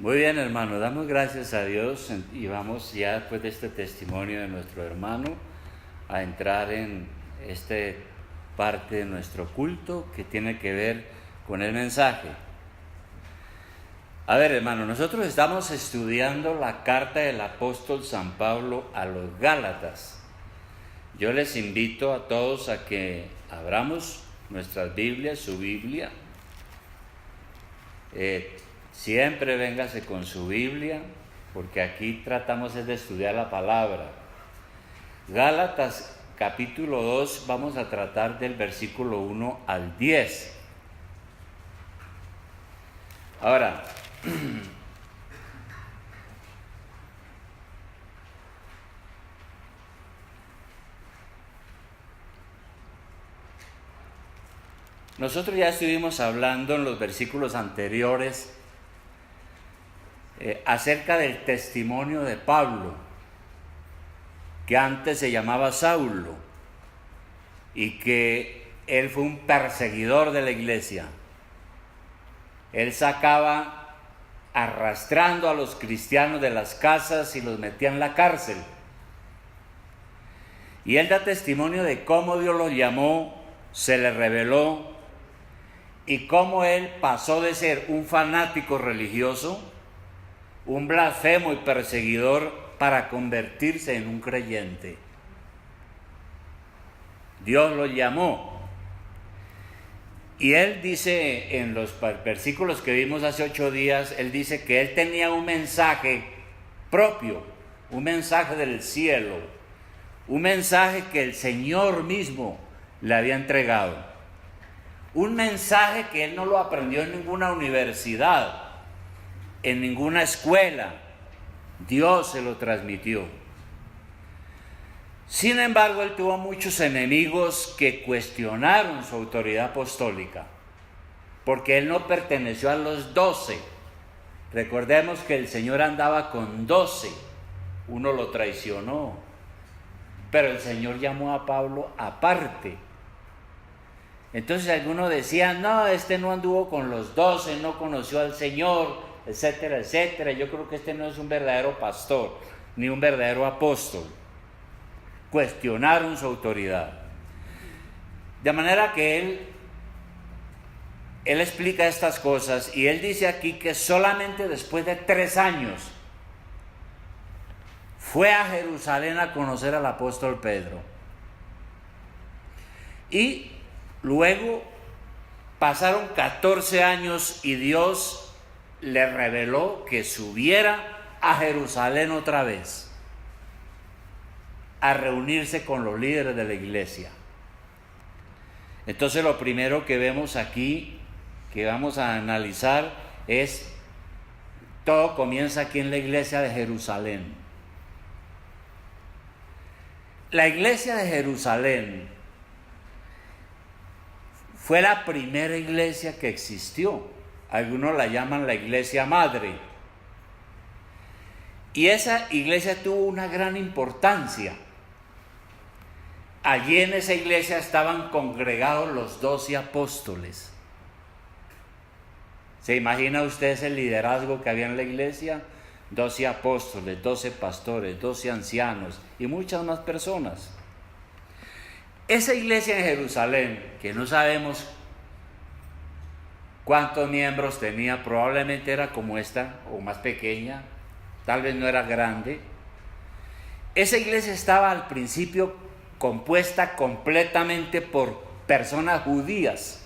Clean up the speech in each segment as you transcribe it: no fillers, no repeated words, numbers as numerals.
Muy bien, hermano, damos gracias a Dios y vamos ya después de este testimonio de nuestro hermano a entrar en esta parte de nuestro culto que tiene que ver con el mensaje. A ver, hermano, nosotros estamos estudiando la carta del apóstol San Pablo a los Gálatas. Yo les invito a todos a que abramos nuestras Biblias, su Biblia. Siempre véngase con su Biblia, porque aquí tratamos de estudiar la palabra. Gálatas capítulo 2, vamos a tratar del versículo 1 al 10. Ahora, nosotros ya estuvimos hablando en los versículos anteriores acerca del testimonio de Pablo, que antes se llamaba Saulo, y que él fue un perseguidor de la iglesia. Él sacaba arrastrando a los cristianos de las casas y los metía en la cárcel. Y él da testimonio de cómo Dios lo llamó, se le reveló, y cómo él pasó de ser un fanático religioso, un blasfemo y perseguidor, para convertirse en un creyente. Dios lo llamó. Y él dice en los versículos que vimos hace 8 días, él dice que él tenía un mensaje propio, un mensaje del cielo, un mensaje que el Señor mismo le había entregado. Un mensaje que él no lo aprendió en ninguna universidad, en ninguna escuela. Dios se lo transmitió. Sin embargo, él tuvo muchos enemigos que cuestionaron su autoridad apostólica, porque él no perteneció a los 12. Recordemos que el Señor andaba con 12. Uno lo traicionó, pero el Señor llamó a Pablo aparte. Entonces algunos decían, no, este no anduvo con los 12, no conoció al Señor, etcétera, etcétera. Yo creo que este no es un verdadero pastor, ni un verdadero apóstol. Cuestionaron su autoridad. De manera que él explica estas cosas, y él dice aquí que solamente después de 3 años fue a Jerusalén a conocer al apóstol Pedro. Y luego pasaron 14 años y Dios le reveló que subiera a Jerusalén otra vez a reunirse con los líderes de la iglesia. Entonces lo primero que vemos aquí, que vamos a analizar, es todo comienza aquí en la iglesia de Jerusalén. La iglesia de Jerusalén fue la primera iglesia que existió. Algunos la llaman la iglesia madre. Y esa iglesia tuvo una gran importancia. Allí en esa iglesia estaban congregados los 12 apóstoles. ¿Se imagina usted el liderazgo que había en la iglesia? 12 apóstoles, 12 pastores, 12 ancianos y muchas más personas. Esa iglesia en Jerusalén, que no sabemos cuántos miembros tenía, probablemente era como esta o más pequeña, tal vez no era grande. Esa iglesia estaba al principio compuesta completamente por personas judías,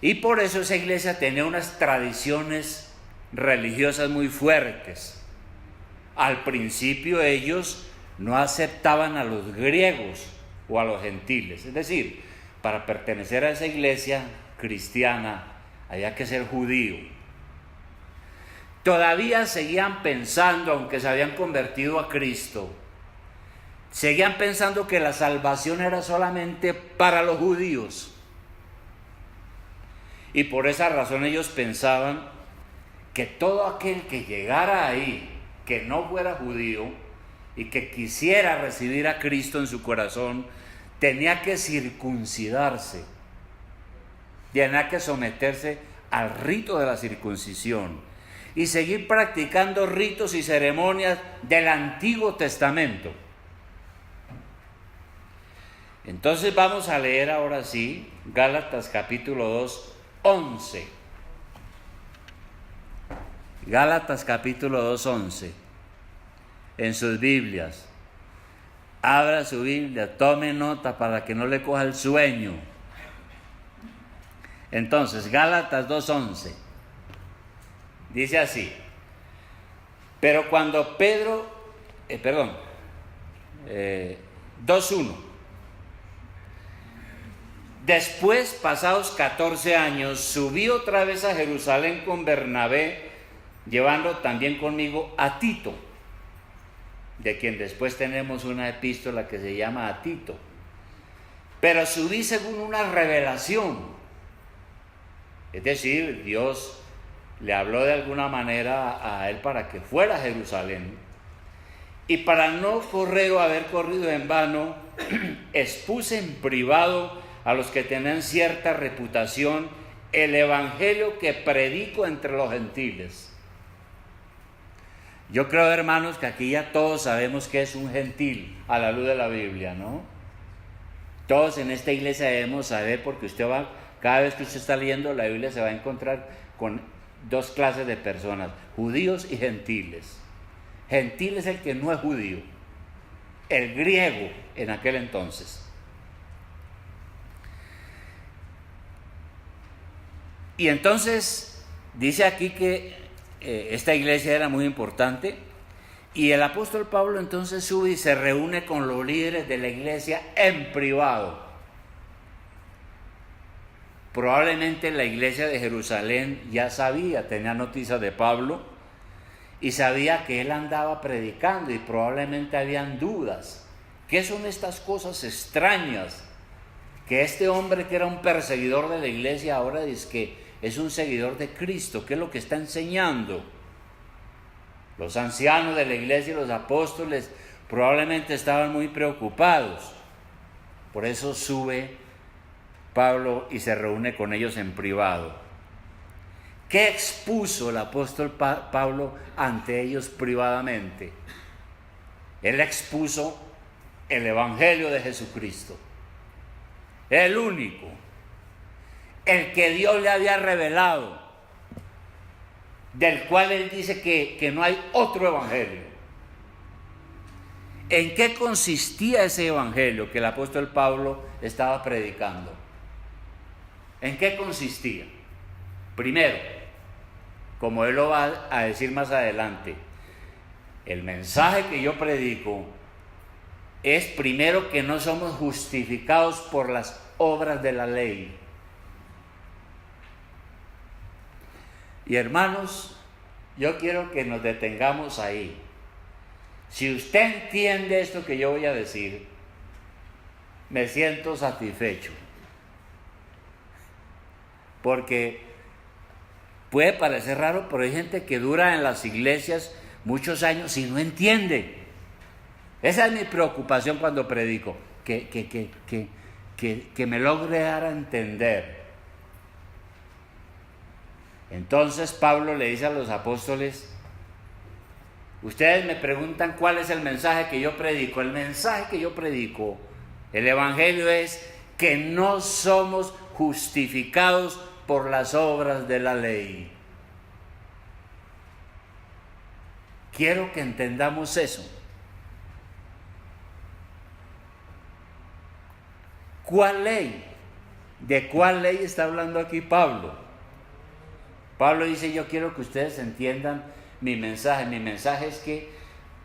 y por eso esa iglesia tenía unas tradiciones religiosas muy fuertes. Al principio ellos no aceptaban a los griegos o a los gentiles, es decir, para pertenecer a esa iglesia cristiana había que ser judío. Todavía seguían pensando, aunque se habían convertido a Cristo, seguían pensando que la salvación era solamente para los judíos. Y por esa razón ellos pensaban que todo aquel que llegara ahí, que no fuera judío y que quisiera recibir a Cristo en su corazón, tenía que circuncidarse, tenía que someterse al rito de la circuncisión. y seguir practicando ritos y ceremonias del Antiguo Testamento. Entonces vamos a leer ahora sí Gálatas capítulo 2, 11. Gálatas capítulo 2, 11. En sus Biblias. Abra su Biblia, tome nota para que no le coja el sueño. Entonces, Gálatas 2, 11. Dice así. Pero cuando 2:1. Después, pasados 14 años, subí otra vez a Jerusalén con Bernabé, llevando también conmigo a Tito, de quien después tenemos una epístola que se llama a Tito. Pero subí según una revelación. Es decir, Dios le habló de alguna manera a él para que fuera a Jerusalén. Y para no correr o haber corrido en vano, expuse en privado a los que tenían cierta reputación el evangelio que predico entre los gentiles. Yo creo, hermanos, que aquí ya todos sabemos que es un gentil a la luz de la Biblia, ¿no? Todos en esta iglesia debemos saber, porque cada vez que usted está leyendo la Biblia se va a encontrar con dos clases de personas, judíos y gentiles. Gentil es el que no es judío, el griego en aquel entonces. Y entonces dice aquí que esta iglesia era muy importante, y el apóstol Pablo entonces sube y se reúne con los líderes de la iglesia en privado. Probablemente la iglesia de Jerusalén ya sabía, tenía noticias de Pablo y sabía que él andaba predicando, y probablemente habían dudas. ¿Qué son estas cosas extrañas? Que este hombre, que era un perseguidor de la iglesia, ahora dice que es un seguidor de Cristo. ¿Qué es lo que está enseñando? Los ancianos de la iglesia y los apóstoles probablemente estaban muy preocupados. Por eso sube Pablo y se reúne con ellos en privado. ¿Qué expuso el apóstol Pablo ante ellos privadamente? Él expuso el evangelio de Jesucristo, el único, el que Dios le había revelado, del cual él dice que no hay otro evangelio. ¿En qué consistía ese evangelio que el apóstol Pablo estaba predicando? ¿En qué consistía? Primero, como él lo va a decir más adelante, el mensaje que yo predico es primero que no somos justificados por las obras de la ley. Y hermanos, yo quiero que nos detengamos ahí. Si usted entiende esto que yo voy a decir, me siento satisfecho. Porque puede parecer raro, pero hay gente que dura en las iglesias muchos años y no entiende. Esa es mi preocupación cuando predico, que me logre dar a entender. Entonces Pablo le dice a los apóstoles: ustedes me preguntan cuál es el mensaje que yo predico. El mensaje que yo predico, el evangelio, es que no somos justificados por las obras de la ley. Quiero que entendamos eso. ¿Cuál ley? ¿De cuál ley está hablando aquí Pablo? Pablo dice: yo quiero que ustedes entiendan mi mensaje. Mi mensaje es que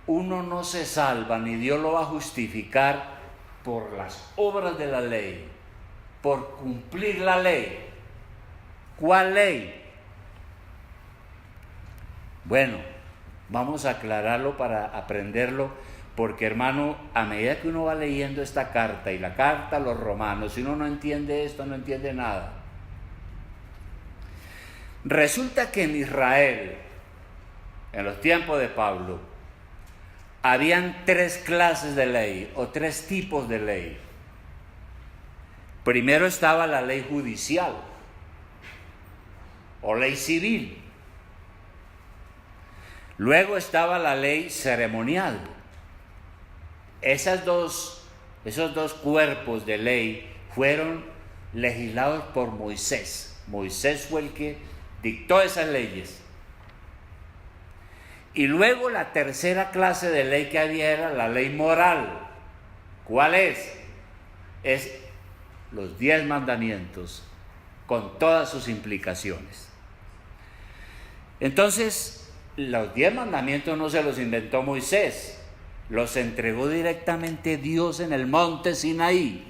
uno no se salva, ni Dios lo va a justificar por las obras de la ley, por cumplir la ley. ¿Cuál ley? Bueno, vamos a aclararlo para aprenderlo, porque hermano, a medida que uno va leyendo esta carta y la carta a los romanos, si uno no entiende esto, no entiende nada. Resulta que en Israel, en los tiempos de Pablo, habían tres clases de ley o tres tipos de ley. Primero estaba la ley judicial o ley civil. Luego estaba la ley ceremonial. Esos dos cuerpos de ley fueron legislados por Moisés. Moisés fue el que dictó esas leyes. Y luego la tercera clase de ley que había era la ley moral. ¿Cuál es? Es los 10 mandamientos con todas sus implicaciones. Entonces, los 10 mandamientos no se los inventó Moisés, los entregó directamente Dios en el monte Sinaí.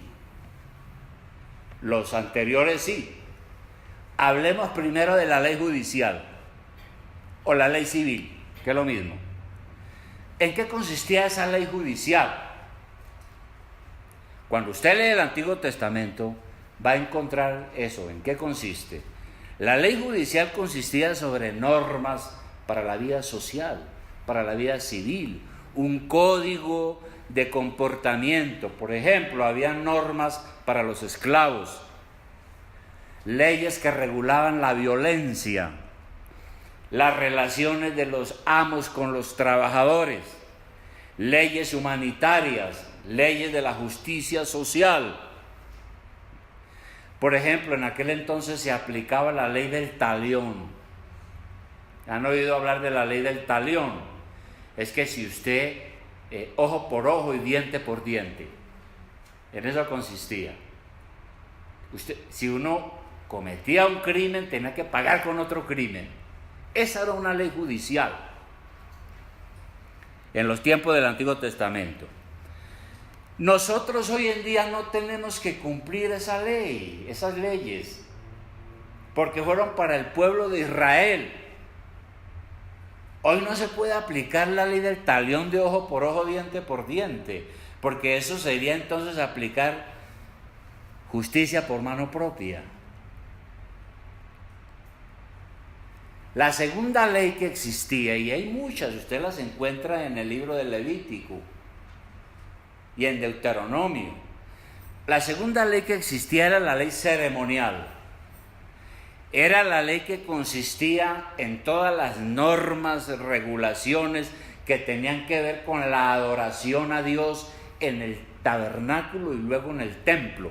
Los anteriores sí. Hablemos primero de la ley judicial o la ley civil, que es lo mismo. ¿En qué consistía esa ley judicial? Cuando usted lee el Antiguo Testamento, va a encontrar eso. ¿En qué consiste? La ley judicial consistía sobre normas para la vida social, para la vida civil, un código de comportamiento. Por ejemplo, había normas para los esclavos, leyes que regulaban la violencia, las relaciones de los amos con los trabajadores, leyes humanitarias, leyes de la justicia social. Por ejemplo, en aquel entonces se aplicaba la ley del talión. ¿Han oído hablar de la ley del talión? Es que si usted, ojo por ojo y diente por diente, en eso consistía. Si uno cometía un crimen, tenía que pagar con otro crimen. Esa era una ley judicial en los tiempos del Antiguo Testamento. Nosotros hoy en día no tenemos que cumplir esa ley, esas leyes, porque fueron para el pueblo de Israel. Hoy no se puede aplicar la ley del talión de ojo por ojo, diente por diente, porque eso sería entonces aplicar justicia por mano propia. La segunda ley que existía, y hay muchas, usted las encuentra en el libro de Levítico y en Deuteronomio. La segunda ley que existía era la ley ceremonial. Era la ley que consistía en todas las normas, regulaciones que tenían que ver con la adoración a Dios en el tabernáculo y luego en el templo.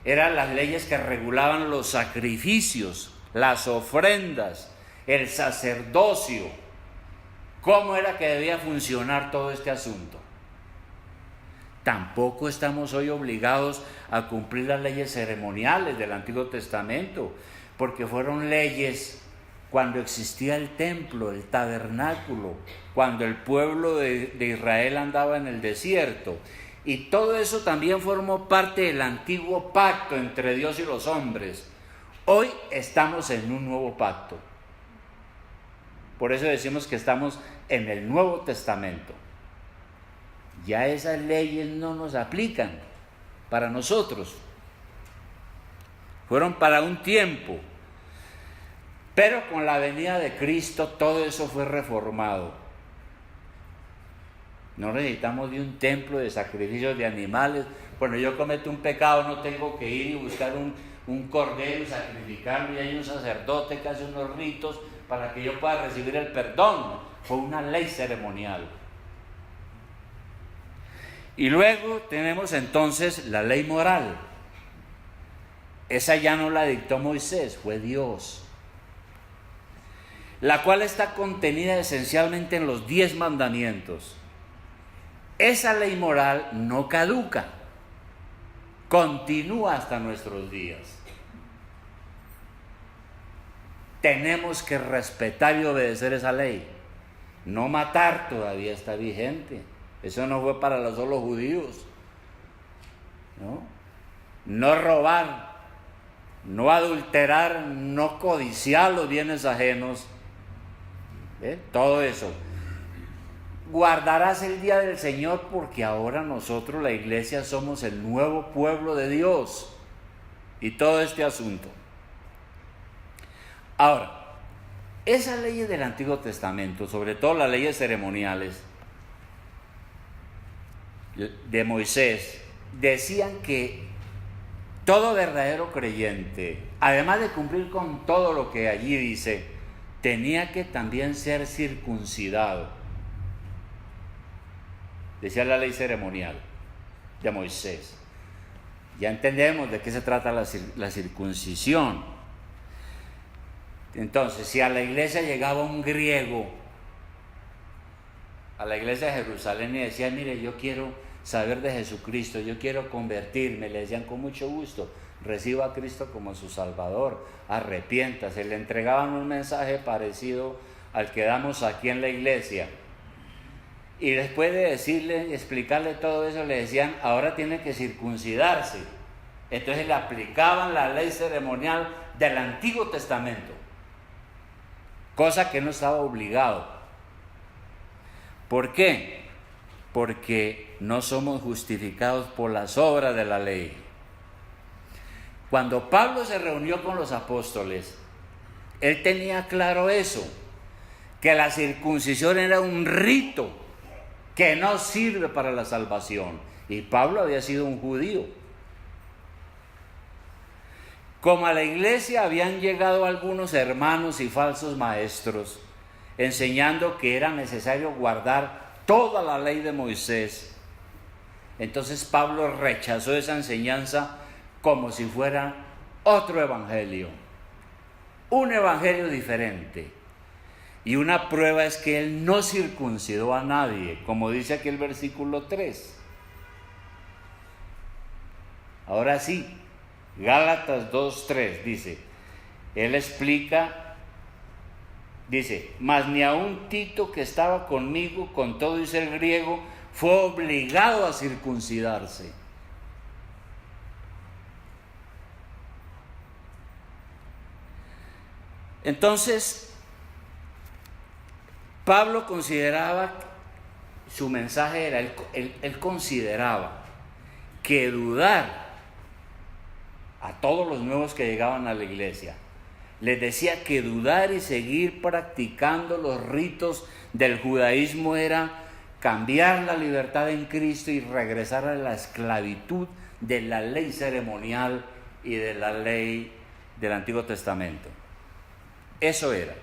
Eran las leyes que regulaban los sacrificios, las ofrendas, el sacerdocio, cómo era que debía funcionar todo este asunto. Tampoco estamos hoy obligados a cumplir las leyes ceremoniales del Antiguo Testamento, porque fueron leyes cuando existía el templo, el tabernáculo, cuando el pueblo de Israel andaba en el desierto. Y todo eso también formó parte del antiguo pacto entre Dios y los hombres. Hoy estamos en un nuevo pacto. Por eso decimos que estamos en el Nuevo Testamento. Ya esas leyes no nos aplican para nosotros. Fueron para un tiempo. Pero con la venida de Cristo todo eso fue reformado. No necesitamos de un templo de sacrificios de animales. Cuando yo cometo un pecado no tengo que ir y buscar un cordero y sacrificarlo, y hay un sacerdote que hace unos ritos para que yo pueda recibir el perdón. Fue una ley ceremonial. Y luego tenemos entonces la ley moral. Esa ya no la dictó Moisés, fue Dios, la cual está contenida esencialmente en los 10 mandamientos. Esa ley moral no caduca, continúa hasta nuestros días. Tenemos que respetar y obedecer esa ley. No matar todavía está vigente. Eso no fue para los solos judíos. No robar, no adulterar, no codiciar los bienes ajenos. Todo eso. Guardarás el día del Señor, porque ahora nosotros, la iglesia, somos el nuevo pueblo de Dios. Y todo este asunto. Ahora, esas leyes del Antiguo Testamento, sobre todo las leyes ceremoniales de Moisés, decían que todo verdadero creyente, además de cumplir con todo lo que allí dice, tenía que también ser circuncidado. Decía la ley ceremonial de Moisés. Ya entendemos de qué se trata la circuncisión. Entonces, si a la iglesia llegaba un griego, a la iglesia de Jerusalén, y decía: mire, yo quiero saber de Jesucristo, yo quiero convertirme, le decían: con mucho gusto, reciba a Cristo como su Salvador, arrepiéntase. Le entregaban un mensaje parecido al que damos aquí en la iglesia, y después de decirle, explicarle todo eso, le decían: ahora tiene que circuncidarse. Entonces le aplicaban la ley ceremonial del Antiguo Testamento, cosa que no estaba obligado. ¿Por qué? Porque no somos justificados por las obras de la ley. Cuando Pablo se reunió con los apóstoles, él tenía claro eso, que la circuncisión era un rito que no sirve para la salvación. Y Pablo había sido un judío. Como a la iglesia habían llegado algunos hermanos y falsos maestros, enseñando que era necesario guardar toda la ley de Moisés, entonces Pablo rechazó esa enseñanza como si fuera otro evangelio, un evangelio diferente. Y una prueba es que él no circuncidó a nadie, como dice aquí el versículo 3. Ahora sí, Gálatas 2:3 dice, él explica, dice: mas ni aun Tito, que estaba conmigo con todo y ser griego, fue obligado a circuncidarse. Entonces, Pablo consideraba, su mensaje era, él consideraba que dudar a todos los nuevos que llegaban a la iglesia, les decía que dudar y seguir practicando los ritos del judaísmo era cambiar la libertad en Cristo y regresar a la esclavitud de la ley ceremonial y de la ley del Antiguo Testamento. Eso era.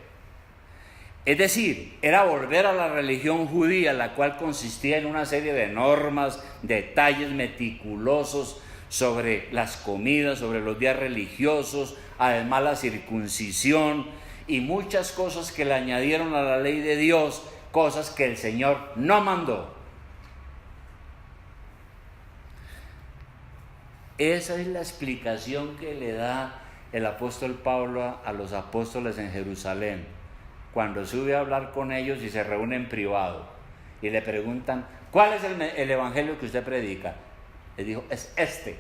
Es decir, era volver a la religión judía, la cual consistía en una serie de normas, detalles meticulosos sobre las comidas, sobre los días religiosos, además la circuncisión y muchas cosas que le añadieron a la ley de Dios, cosas que el Señor no mandó. Esa es la explicación que le da el apóstol Pablo a los apóstoles en Jerusalén, cuando sube a hablar con ellos y se reúne en privado y le preguntan: ¿cuál es el evangelio que usted predica? Le dijo: es este.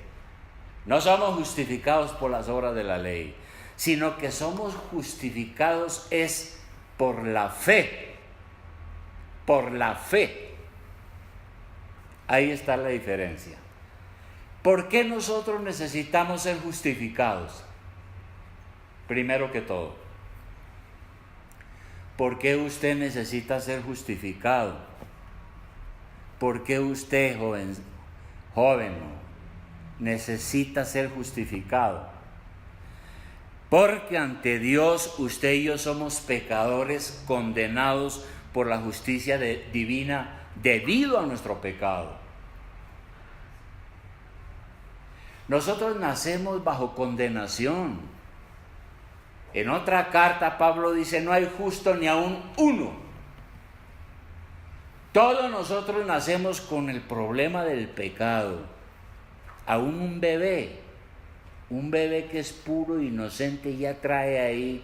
No somos justificados por las obras de la ley, sino que somos justificados es por la fe. Por la fe. Ahí está la diferencia. ¿Por qué nosotros necesitamos ser justificados? Primero que todo, ¿por qué usted necesita ser justificado? ¿Por qué usted, joven, necesita ser justificado? Porque ante Dios usted y yo somos pecadores condenados por la justicia divina debido a nuestro pecado. Nosotros nacemos bajo condenación. En otra carta Pablo dice: no hay justo ni aun uno. Todos nosotros nacemos con el problema del pecado. Aún un bebé que es puro, inocente, ya trae ahí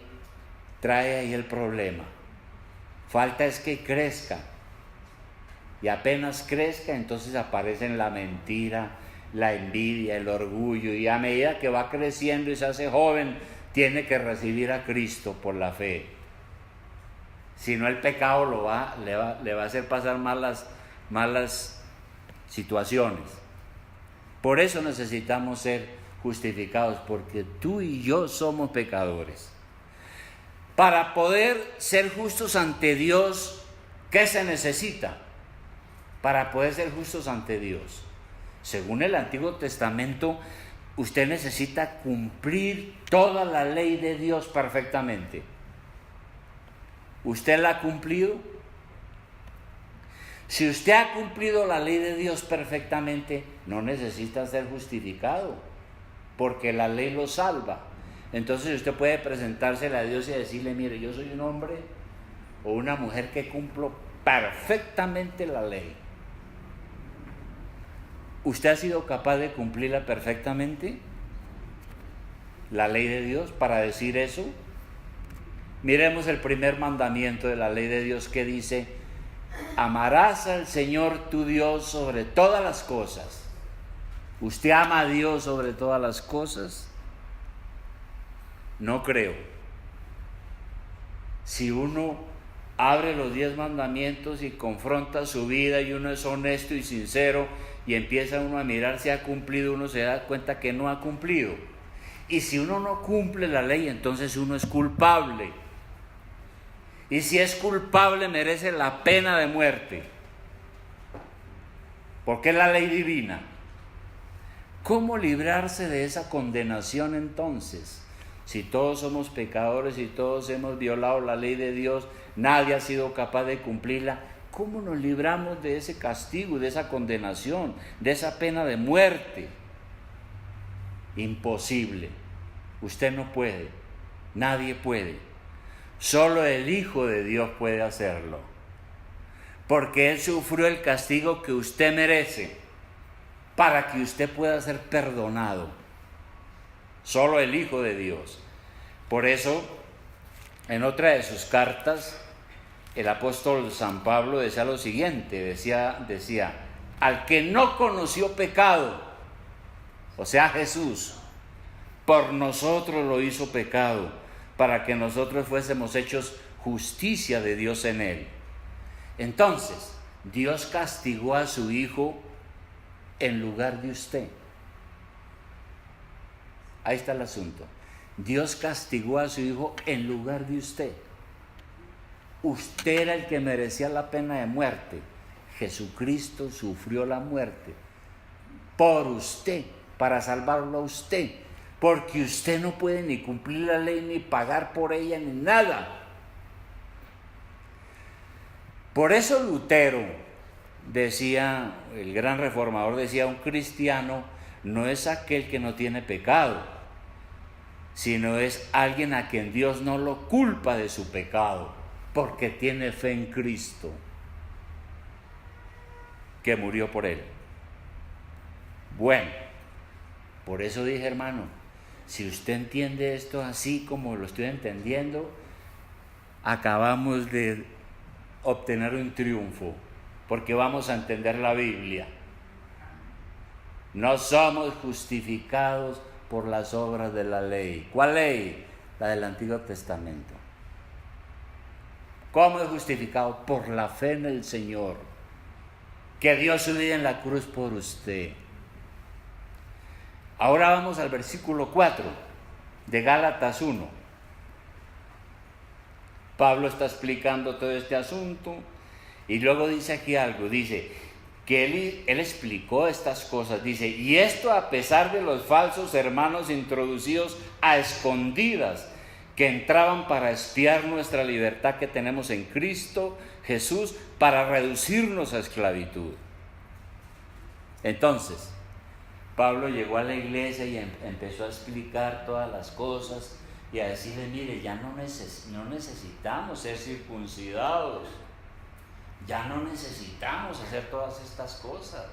el problema. Falta es que crezca. Y apenas crezca, entonces aparecen la mentira, la envidia, el orgullo. Y a medida que va creciendo y se hace joven, tiene que recibir a Cristo por la fe. Si no, el pecado le va a hacer pasar malas situaciones. Por eso necesitamos ser justificados, porque tú y yo somos pecadores. Para poder ser justos ante Dios, ¿qué se necesita? Para poder ser justos ante Dios, según el Antiguo Testamento, usted necesita cumplir toda la ley de Dios perfectamente. ¿Usted la ha cumplido? Si usted ha cumplido la ley de Dios perfectamente, no necesita ser justificado, porque la ley lo salva. Entonces usted puede presentársele a Dios y decirle: mire, yo soy un hombre o una mujer que cumplo perfectamente la ley. ¿Usted ha sido capaz de cumplirla perfectamente? La ley de Dios, para decir eso. Miremos el primer mandamiento de la ley de Dios, que dice: amarás al Señor tu Dios sobre todas las cosas. ¿Usted ama a Dios sobre todas las cosas? No creo. Si uno abre los 10 mandamientos y confronta su vida, y uno es honesto y sincero, y empieza uno a mirar si ha cumplido, uno se da cuenta que no ha cumplido. Y si uno no cumple la ley, entonces uno es culpable. Y si es culpable, merece la pena de muerte, porque es la ley divina. ¿Cómo librarse de esa condenación entonces? Si todos somos pecadores y todos hemos violado la ley de Dios, nadie ha sido capaz de cumplirla, ¿cómo nos libramos de ese castigo, de esa condenación, de esa pena de muerte? Imposible. Usted no puede, nadie puede. Solo el Hijo de Dios puede hacerlo, porque Él sufrió el castigo que usted merece, para que usted pueda ser perdonado. Solo el Hijo de Dios. Por eso, en otra de sus cartas, el apóstol San Pablo decía lo siguiente, decía: al que no conoció pecado, o sea Jesús, por nosotros lo hizo pecado, para que nosotros fuésemos hechos justicia de Dios en él. Entonces, Dios castigó a su Hijo en lugar de usted. Ahí está el asunto. Dios castigó a su Hijo en lugar de usted. Usted era el que merecía la pena de muerte. Jesucristo sufrió la muerte por usted, para salvarlo a usted, porque usted no puede ni cumplir la ley, ni pagar por ella, ni nada. Por eso Lutero decía, el gran reformador decía: un cristiano no es aquel que no tiene pecado, sino es alguien a quien Dios no lo culpa de su pecado, porque tiene fe en Cristo, que murió por él. Bueno, por eso dije, hermano, si usted entiende esto así como lo estoy entendiendo, acabamos de obtener un triunfo, porque vamos a entender la Biblia. No somos justificados por las obras de la ley. ¿Cuál ley? La del Antiguo Testamento. ¿Cómo es justificado? Por la fe en el Señor, que dio su vida en la cruz por usted. Ahora vamos al versículo 4 de Gálatas 1. Pablo está explicando todo este asunto y luego dice aquí algo, dice que él explicó estas cosas, dice: y esto a pesar de los falsos hermanos introducidos a escondidas, que entraban para espiar nuestra libertad que tenemos en Cristo Jesús, para reducirnos a esclavitud. Entonces, Pablo llegó a la iglesia y empezó a explicar todas las cosas y a decirle: mire, ya no necesitamos ser circuncidados, ya no necesitamos hacer todas estas cosas,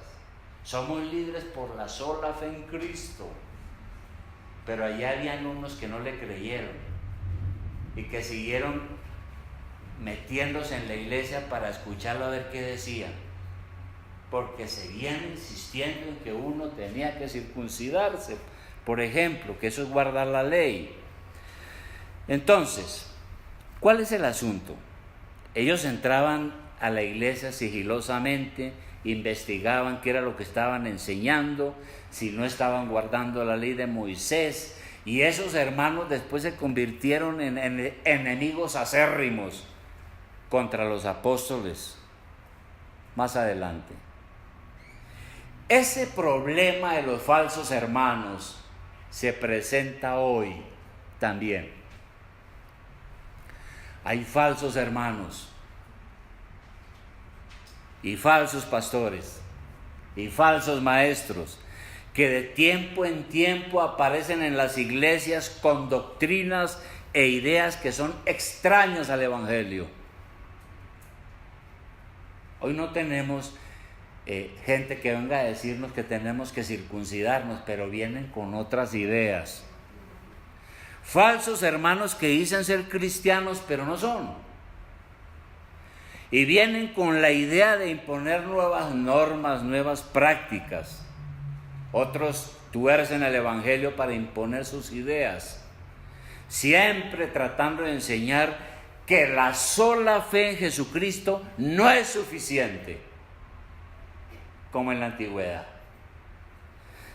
somos libres por la sola fe en Cristo. Pero allá habían unos que no le creyeron y que siguieron metiéndose en la iglesia para escucharlo a ver qué decía, porque seguían insistiendo en que uno tenía que circuncidarse, por ejemplo, que eso es guardar la ley. Entonces, ¿cuál es el asunto? Ellos entraban a la iglesia sigilosamente, investigaban qué era lo que estaban enseñando, si no estaban guardando la ley de Moisés, y esos hermanos después se convirtieron en enemigos acérrimos contra los apóstoles más adelante. Ese problema de los falsos hermanos se presenta hoy también. hay falsos hermanos y falsos pastores y falsos maestros que de tiempo en tiempo aparecen en las iglesias con doctrinas e ideas que son extrañas al Evangelio. Hoy no tenemos gente que venga a decirnos que tenemos que circuncidarnos, pero vienen con otras ideas. Falsos hermanos que dicen ser cristianos, pero no son. Y vienen con la idea de imponer nuevas normas, nuevas prácticas. Otros tuercen el Evangelio para imponer sus ideas, siempre tratando de enseñar que la sola fe en Jesucristo no es suficiente, como en la antigüedad.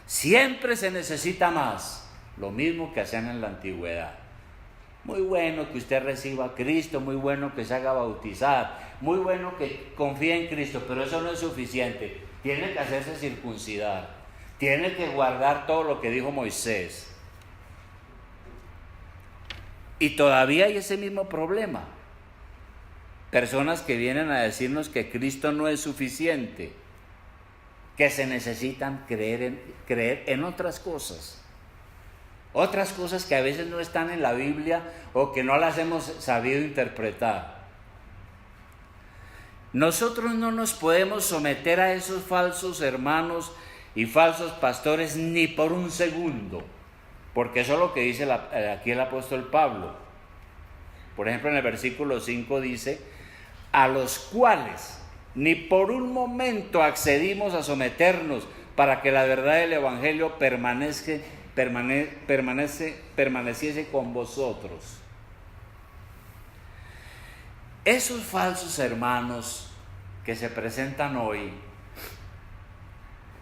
Siempre se necesita más, lo mismo que hacían en la antigüedad. Muy bueno que usted reciba a Cristo, muy bueno que se haga bautizar, muy bueno que confíe en Cristo, pero eso no es suficiente. Tiene que hacerse circuncidar, tiene que guardar todo lo que dijo Moisés. Y todavía hay ese mismo problema. Personas que vienen a decirnos que Cristo no es suficiente, que se necesitan creer en otras cosas que a veces no están en la Biblia o que no las hemos sabido interpretar. Nosotros no nos podemos someter a esos falsos hermanos y falsos pastores ni por un segundo, porque eso es lo que dice aquí el apóstol Pablo. Por ejemplo, en el versículo 5 dice: a los cuales ni por un momento accedimos a someternos para que la verdad del Evangelio permaneciese con vosotros. Esos falsos hermanos que se presentan hoy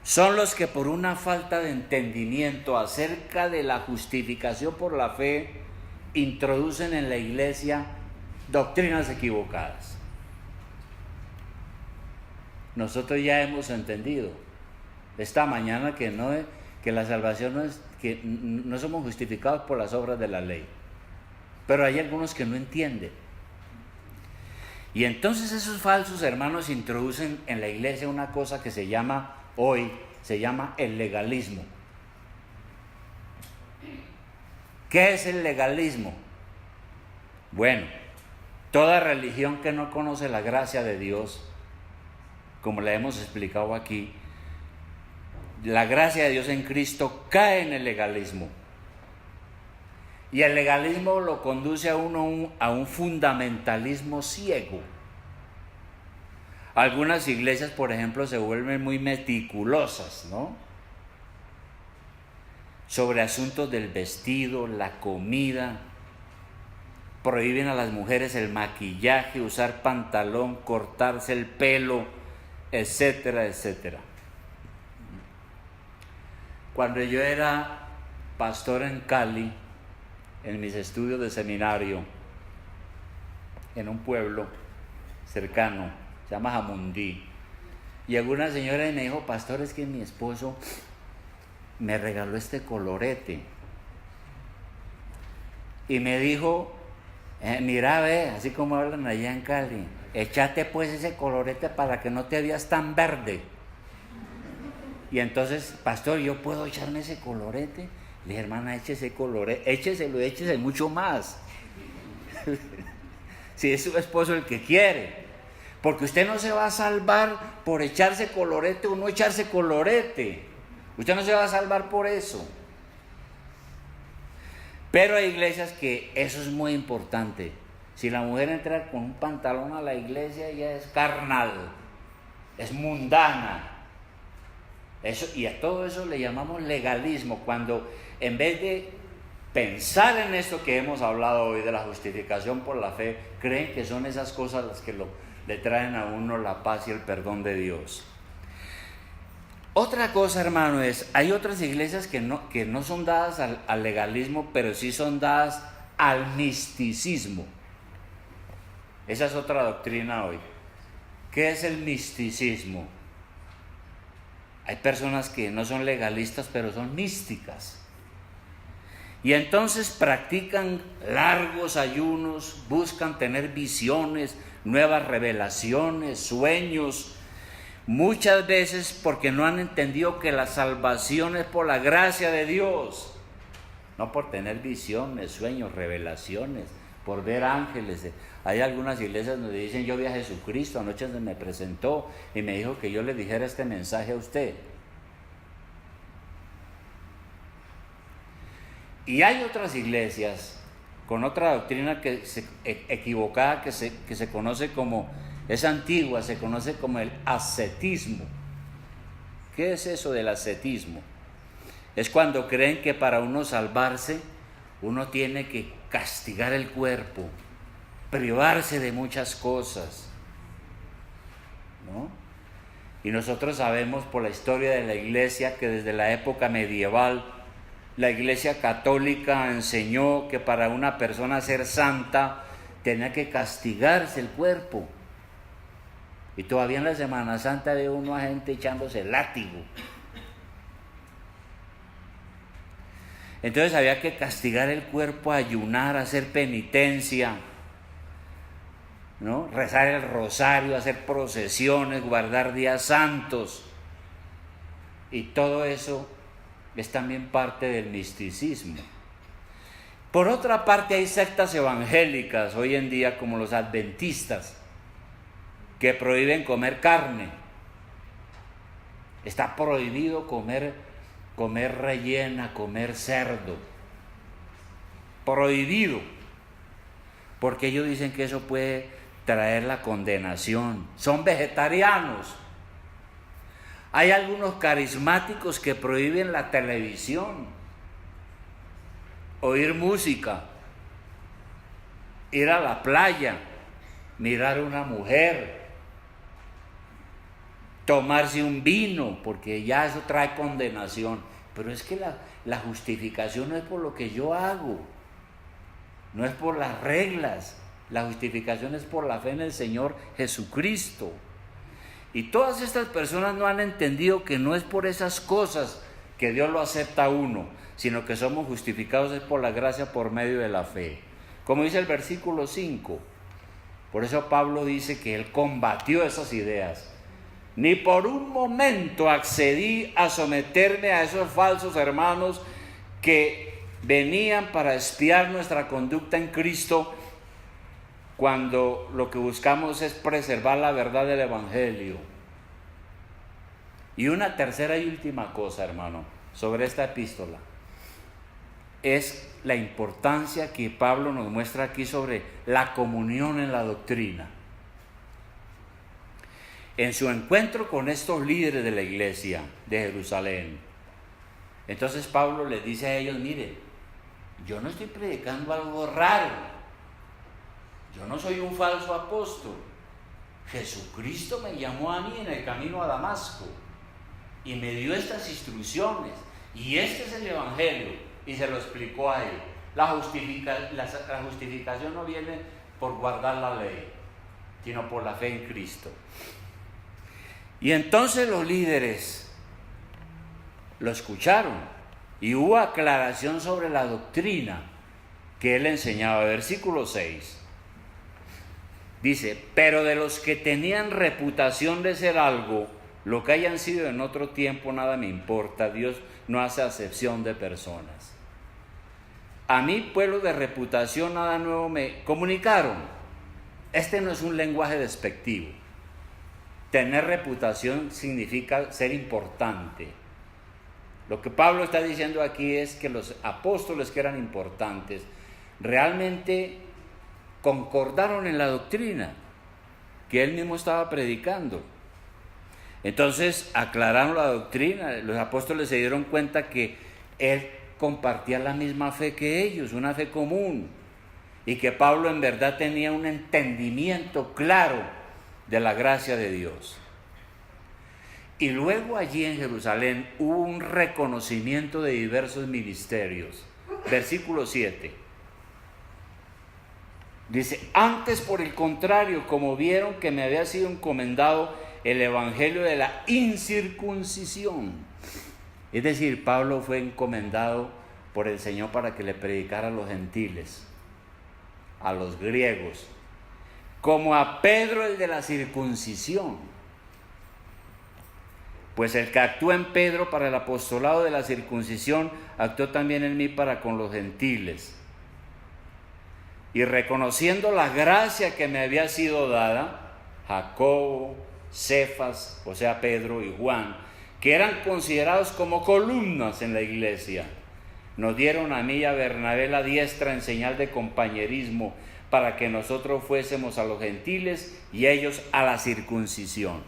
son los que, por una falta de entendimiento acerca de la justificación por la fe, introducen en la iglesia doctrinas equivocadas. Nosotros ya hemos entendido esta mañana que la salvación no es, que no somos justificados por las obras de la ley, pero hay algunos que no entienden. Y entonces esos falsos hermanos introducen en la iglesia una cosa que se llama el legalismo. ¿Qué es el legalismo? Bueno, toda religión que no conoce la gracia de Dios, como le hemos explicado aquí, la gracia de Dios en Cristo cae en el legalismo. Y el legalismo lo conduce a uno a un fundamentalismo ciego. Algunas iglesias, por ejemplo, se vuelven muy meticulosas, ¿no? Sobre asuntos del vestido, la comida. Prohíben a las mujeres el maquillaje, usar pantalón, cortarse el pelo, etcétera, etcétera. Cuando yo era pastor en Cali, en mis estudios de seminario, en un pueblo cercano, se llama Jamundí, llegó una señora y me dijo: pastor, es que mi esposo me regaló este colorete. Y me dijo: mira, ve, así como hablan allá en Cali, échate pues ese colorete para que no te veas tan verde. Y entonces: pastor, ¿yo puedo echarme ese colorete? Le dije: hermana, échese colorete, échese mucho más. Si es su esposo el que quiere. Porque usted no se va a salvar por echarse colorete o no echarse colorete. Usted no se va a salvar por eso. Pero hay iglesias que eso es muy importante. Si la mujer entra con un pantalón a la iglesia, ya es carnal, es mundana. Eso, y a todo eso le llamamos legalismo, cuando en vez de pensar en esto que hemos hablado hoy de la justificación por la fe, creen que son esas cosas las que le traen a uno la paz y el perdón de Dios. Otra cosa, hermano, hay otras iglesias que no son dadas al legalismo, pero sí son dadas al misticismo. Esa es otra doctrina hoy. ¿Qué es el misticismo? Hay personas que no son legalistas, pero son místicas. Y entonces practican largos ayunos, buscan tener visiones, nuevas revelaciones, sueños, muchas veces porque no han entendido que la salvación es por la gracia de Dios, no por tener visiones, sueños, revelaciones, por ver ángeles. Hay algunas iglesias donde dicen: yo vi a Jesucristo, anoche se me presentó y me dijo que yo le dijera este mensaje a usted. Y hay otras iglesias con otra doctrina equivocada que se conoce como, es antigua, se conoce como el ascetismo. ¿Qué es eso del ascetismo? Es cuando creen que para uno salvarse, uno tiene que castigar el cuerpo, privarse de muchas cosas, ¿no? Y nosotros sabemos por la historia de la iglesia que desde la época medieval, la iglesia católica enseñó que para una persona ser santa tenía que castigarse el cuerpo. Y todavía en la Semana Santa ve uno a gente echándose el látigo. Entonces había que castigar el cuerpo, ayunar, hacer penitencia, ¿no? Rezar el rosario, hacer procesiones, guardar días santos. Y todo eso es también parte del misticismo. Por otra parte, hay sectas evangélicas hoy en día, como los adventistas, que prohíben comer carne. Está prohibido comer rellena, comer cerdo. Prohibido. Porque ellos dicen que eso puede traer la condenación. Son vegetarianos. Hay algunos carismáticos que prohíben la televisión, oír música, ir a la playa, mirar a una mujer, tomarse un vino, porque ya eso trae condenación. Pero es que la justificación no es por lo que yo hago, no es por las reglas, la justificación es por la fe en el Señor Jesucristo. Y todas estas personas no han entendido que no es por esas cosas que Dios lo acepta a uno, sino que somos justificados es por la gracia por medio de la fe. Como dice el versículo 5, por eso Pablo dice que él combatió esas ideas. Ni por un momento accedí a someterme a esos falsos hermanos que venían para espiar nuestra conducta en Cristo, cuando lo que buscamos es preservar la verdad del Evangelio. Y una tercera y última cosa, hermano, sobre esta epístola, es la importancia que Pablo nos muestra aquí sobre la comunión en la doctrina. En su encuentro con estos líderes de la iglesia de Jerusalén, entonces Pablo les dice a ellos: miren, yo no estoy predicando algo raro. Yo no soy un falso apóstol. Jesucristo me llamó a mí en el camino a Damasco y me dio estas instrucciones, y este es el Evangelio, y se lo explicó a él. La justificación no viene por guardar la ley, sino por la fe en Cristo. Y entonces los líderes lo escucharon y hubo aclaración sobre la doctrina que él enseñaba. Versículo 6. Dice: pero de los que tenían reputación de ser algo, lo que hayan sido en otro tiempo, nada me importa. Dios no hace acepción de personas. A mí, pueblo de reputación, nada nuevo me comunicaron. Este no es un lenguaje despectivo. Tener reputación significa ser importante. Lo que Pablo está diciendo aquí es que los apóstoles, que eran importantes, realmente concordaron en la doctrina que él mismo estaba predicando. Entonces aclararon la doctrina. Los apóstoles se dieron cuenta que él compartía la misma fe que ellos, una fe común, y que Pablo en verdad tenía un entendimiento claro de la gracia de Dios. Y luego allí en Jerusalén hubo un reconocimiento de diversos ministerios. Versículo 7. Dice: antes, por el contrario, como vieron que me había sido encomendado el evangelio de la incircuncisión. Es decir, Pablo fue encomendado por el Señor para que le predicara a los gentiles, a los griegos, como a Pedro el de la circuncisión. Pues el que actuó en Pedro para el apostolado de la circuncisión, actuó también en mí para con los gentiles. Y reconociendo la gracia que me había sido dada, Jacobo, Cefas, o sea Pedro y Juan, que eran considerados como columnas en la iglesia, nos dieron a mí y a Bernabé la diestra en señal de compañerismo, para que nosotros fuésemos a los gentiles y ellos a la circuncisión.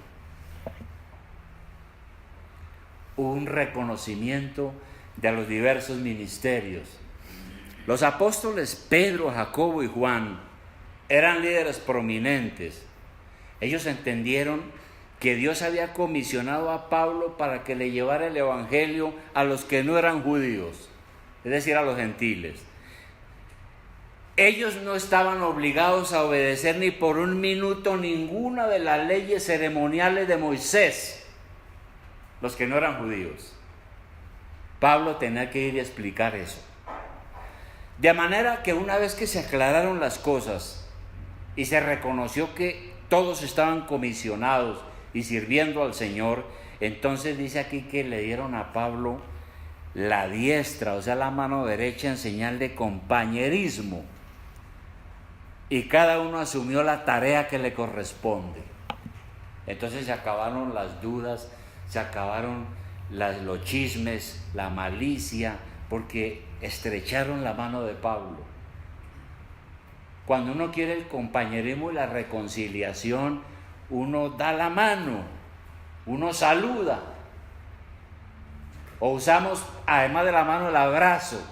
Un reconocimiento de los diversos ministerios. Los apóstoles Pedro, Jacobo y Juan eran líderes prominentes. Ellos entendieron que Dios había comisionado a Pablo para que le llevara el evangelio a los que no eran judíos, es decir, a los gentiles. Ellos no estaban obligados a obedecer ni por un minuto ninguna de las leyes ceremoniales de Moisés, los que no eran judíos. Pablo tenía que ir y explicar eso. De manera que una vez que se aclararon las cosas y se reconoció que todos estaban comisionados y sirviendo al Señor, entonces dice aquí que le dieron a Pablo la diestra, o sea, la mano derecha en señal de compañerismo. Y cada uno asumió la tarea que le corresponde. Entonces se acabaron las dudas, se acabaron los chismes, la malicia, porque estrecharon la mano de Pablo. Cuando uno quiere el compañerismo y la reconciliación, uno da la mano, uno saluda, o usamos además de la mano el abrazo.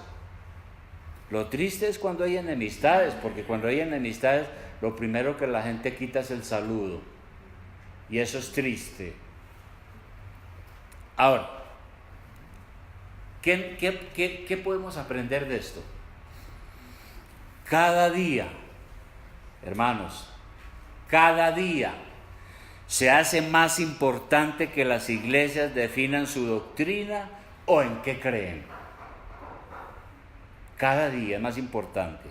Lo triste es cuando hay enemistades, porque cuando hay enemistades lo primero que la gente quita es el saludo, y eso es triste. Ahora, ¿qué podemos aprender de esto? Cada día, hermanos, cada día se hace más importante que las iglesias definan su doctrina o en qué creen. Cada día es más importante.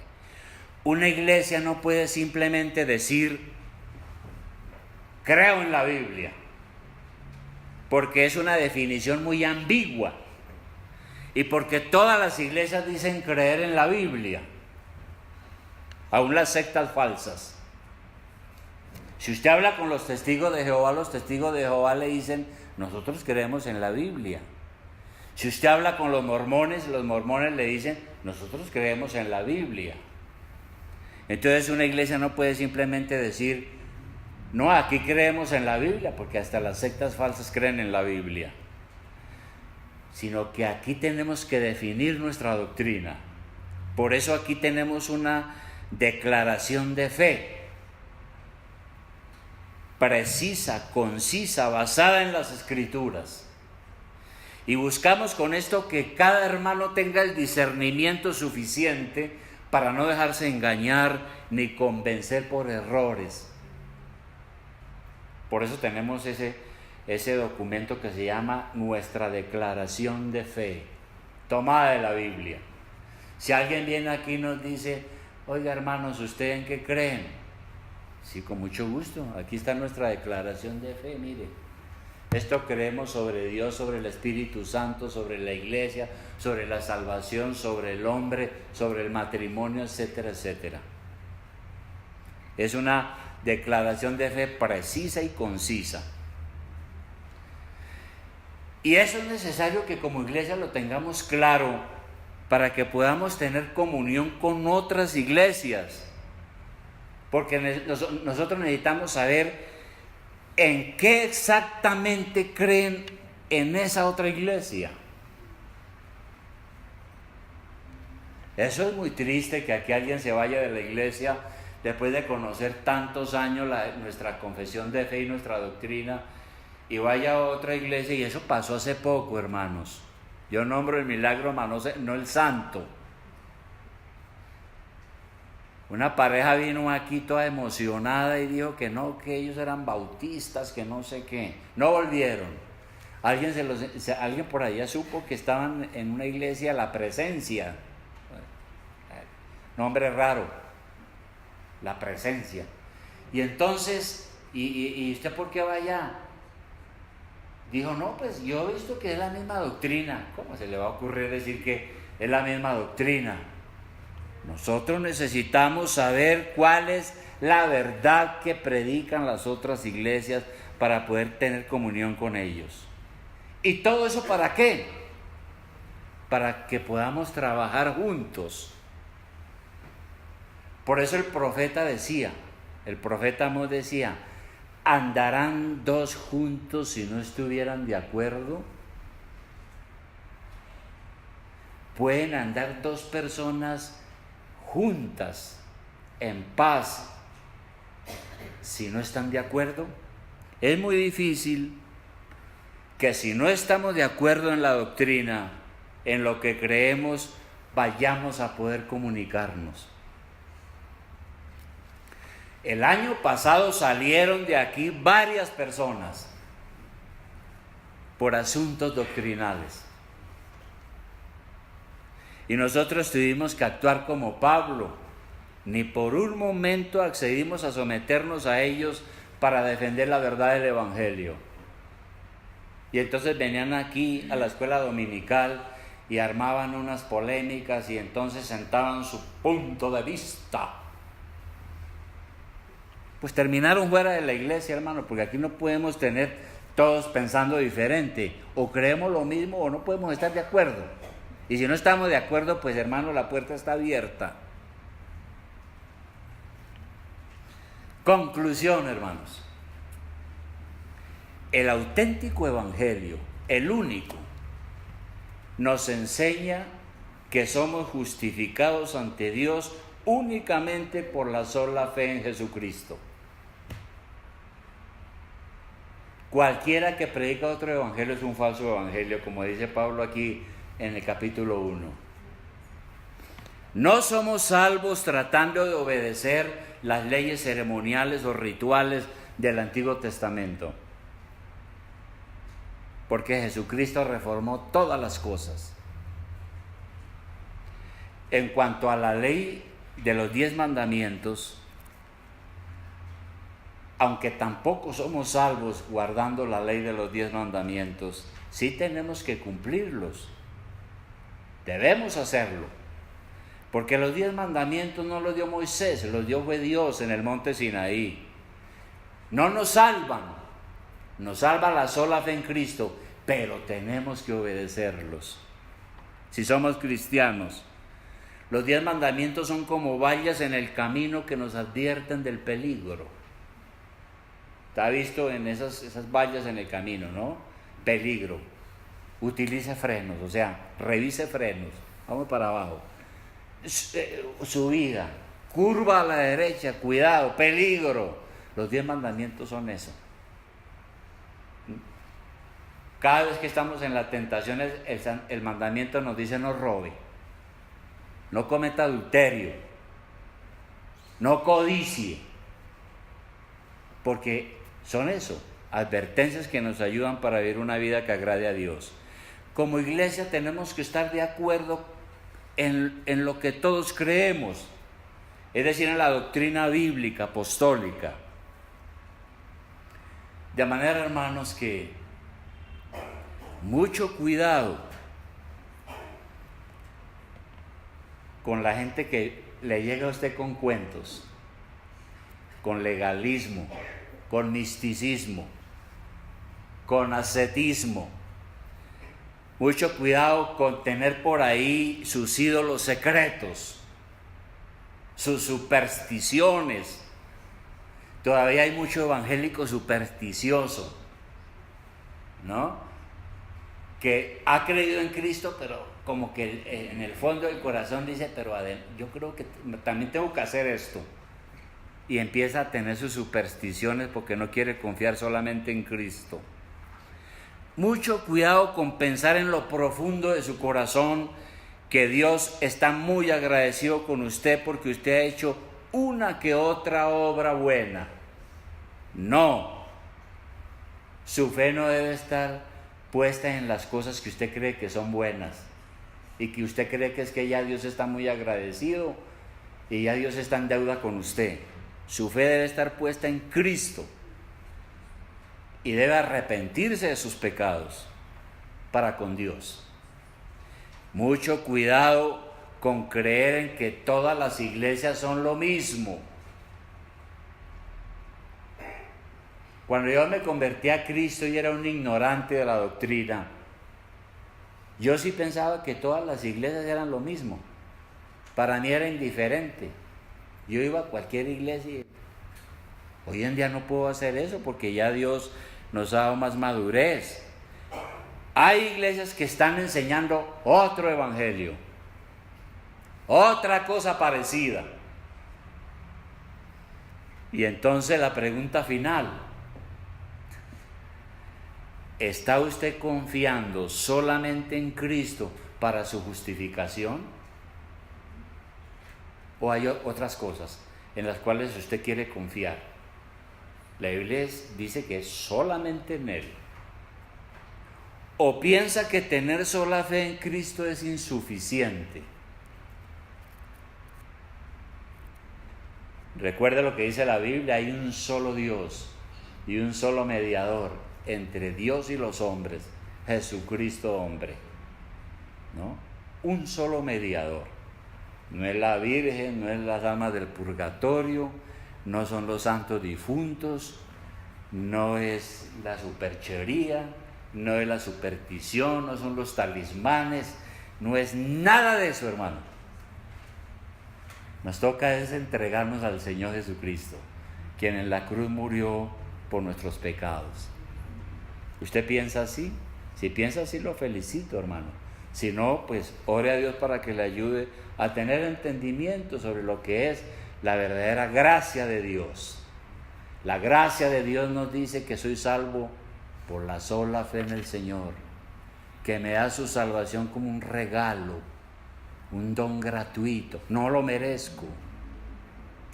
Una iglesia no puede simplemente decir, creo en la Biblia, porque es una definición muy ambigua y porque todas las iglesias dicen creer en la Biblia, aún las sectas falsas. Si usted habla con los testigos de Jehová le dicen, nosotros creemos en la Biblia. Si usted habla con los mormones le dicen, nosotros creemos en la Biblia. Entonces una iglesia no puede simplemente decir, no, aquí creemos en la Biblia, porque hasta las sectas falsas creen en la Biblia. Sino que aquí tenemos que definir nuestra doctrina. Por eso aquí tenemos una declaración de fe precisa, concisa, basada en las Escrituras. Y buscamos con esto que cada hermano tenga el discernimiento suficiente para no dejarse engañar ni convencer por errores. Por eso tenemos ese documento que se llama nuestra declaración de fe, tomada de la Biblia. Si alguien viene aquí y nos dice, oiga hermanos, ¿ustedes en qué creen? Sí, con mucho gusto, aquí está nuestra declaración de fe, mire. Esto creemos sobre Dios, sobre el Espíritu Santo, sobre la iglesia, sobre la salvación, sobre el hombre, sobre el matrimonio, etcétera, etcétera. Es una declaración de fe precisa y concisa. Y eso es necesario que como iglesia lo tengamos claro para que podamos tener comunión con otras iglesias. Porque nosotros necesitamos saber en qué exactamente creen en esa otra iglesia. Eso es muy triste, que aquí alguien se vaya de la iglesia después de conocer tantos años nuestra confesión de fe y nuestra doctrina, y vaya a otra iglesia, y eso pasó hace poco, hermanos. Yo nombro el milagro, no el santo. Una pareja vino aquí toda emocionada y dijo que no, que ellos eran bautistas, que no sé qué. No volvieron. Alguien por allá supo que estaban en una iglesia La Presencia. Nombre raro. La Presencia. Y entonces, ¿y usted por qué va allá? Dijo, no, pues yo he visto que es la misma doctrina. ¿Cómo se le va a ocurrir decir que es la misma doctrina? Nosotros necesitamos saber cuál es la verdad que predican las otras iglesias para poder tener comunión con ellos. ¿Y todo eso para qué? Para que podamos trabajar juntos. Por eso el profeta Amós decía, ¿andarán dos juntos si no estuvieran de acuerdo? ¿Pueden andar dos personas juntas en paz si no están de acuerdo? Es muy difícil que si no estamos de acuerdo en la doctrina, en lo que creemos, vayamos a poder comunicarnos. El año pasado salieron de aquí varias personas por asuntos doctrinales. Y nosotros tuvimos que actuar como Pablo. Ni por un momento accedimos a someternos a ellos para defender la verdad del Evangelio. Y entonces venían aquí a la escuela dominical y armaban unas polémicas y entonces sentaban su punto de vista. Pues terminaron fuera de la iglesia, hermano, porque aquí no podemos tener todos pensando diferente. O creemos lo mismo o no podemos estar de acuerdo. Y si no estamos de acuerdo, pues hermano, la puerta está abierta. Conclusión, hermanos. El auténtico evangelio, el único, nos enseña que somos justificados ante Dios únicamente por la sola fe en Jesucristo. Cualquiera que predica otro evangelio es un falso evangelio, como dice Pablo aquí en el capítulo 1. No somos salvos tratando de obedecer las leyes ceremoniales o rituales del Antiguo Testamento, porque Jesucristo reformó todas las cosas. En cuanto a la ley de los 10 mandamientos, aunque tampoco somos salvos guardando la ley de los 10 mandamientos, sí tenemos que cumplirlos. Debemos hacerlo. Porque los 10 mandamientos no los dio Moisés, los dio fue Dios en el monte Sinaí. No nos salvan, nos salva la sola fe en Cristo, pero tenemos que obedecerlos. Si somos cristianos, los 10 mandamientos son como vallas en el camino que nos advierten del peligro. Está visto en esas vallas en el camino, ¿no? Peligro. Utilice frenos, o sea, revise frenos. Vamos para abajo. Subida, curva a la derecha, cuidado, peligro. Los 10 mandamientos son eso. Cada vez que estamos en las tentaciones, el mandamiento nos dice no robe, no cometa adulterio, no codicie, porque son eso, advertencias que nos ayudan para vivir una vida que agrade a Dios. Como iglesia tenemos que estar de acuerdo en lo que todos creemos, es decir, en la doctrina bíblica, apostólica. De manera, hermanos, que mucho cuidado con la gente que le llega a usted con cuentos, con legalismo, con misticismo, con ascetismo. Mucho cuidado con tener por ahí sus ídolos secretos, sus supersticiones. Todavía hay mucho evangélico supersticioso, ¿no? Que ha creído en Cristo, pero como que en el fondo del corazón dice, pero yo creo que también tengo que hacer esto. Y empieza a tener sus supersticiones porque no quiere confiar solamente en Cristo. Mucho cuidado con pensar en lo profundo de su corazón que Dios está muy agradecido con usted porque usted ha hecho una que otra obra buena. No, su fe no debe estar puesta en las cosas que usted cree que son buenas y que usted cree que es que ya Dios está muy agradecido y ya Dios está en deuda con usted. Su fe debe estar puesta en Cristo y debe arrepentirse de sus pecados para con Dios. Mucho cuidado con creer en que todas las iglesias son lo mismo. Cuando yo me convertí a Cristo y era un ignorante de la doctrina, yo sí pensaba que todas las iglesias eran lo mismo. Para mí era indiferente. Yo iba a cualquier iglesia y hoy en día no puedo hacer eso porque ya Dios nos ha dado más madurez. Hay iglesias que están enseñando otro evangelio, otra cosa parecida. Y entonces la pregunta final: ¿está usted confiando solamente en Cristo para su justificación? ¿O hay otras cosas en las cuales usted quiere confiar? La Biblia dice que es solamente en Él. ¿O piensa que tener sola fe en Cristo es insuficiente? Recuerde lo que dice la Biblia: hay un solo Dios y un solo mediador entre Dios y los hombres, Jesucristo hombre, ¿no? Un solo mediador. No es la Virgen, no es las almas del purgatorio, no son los santos difuntos, no es la superchería, no es la superstición, no son los talismanes, no es nada de eso, hermano. Nos toca es entregarnos al Señor Jesucristo, quien en la cruz murió por nuestros pecados. ¿Usted piensa así? Si piensa así, lo felicito, hermano. Si no, pues ore a Dios para que le ayude a tener entendimiento sobre lo que es la verdadera gracia de Dios. La gracia de Dios nos dice que soy salvo por la sola fe en el Señor, que me da su salvación como un regalo, un don gratuito. No lo merezco,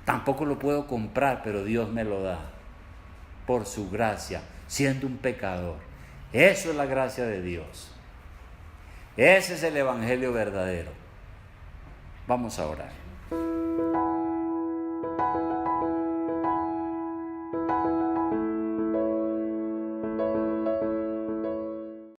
tampoco lo puedo comprar, pero Dios me lo da por su gracia, siendo un pecador. Eso es la gracia de Dios. Ese es el evangelio verdadero. Vamos a orar.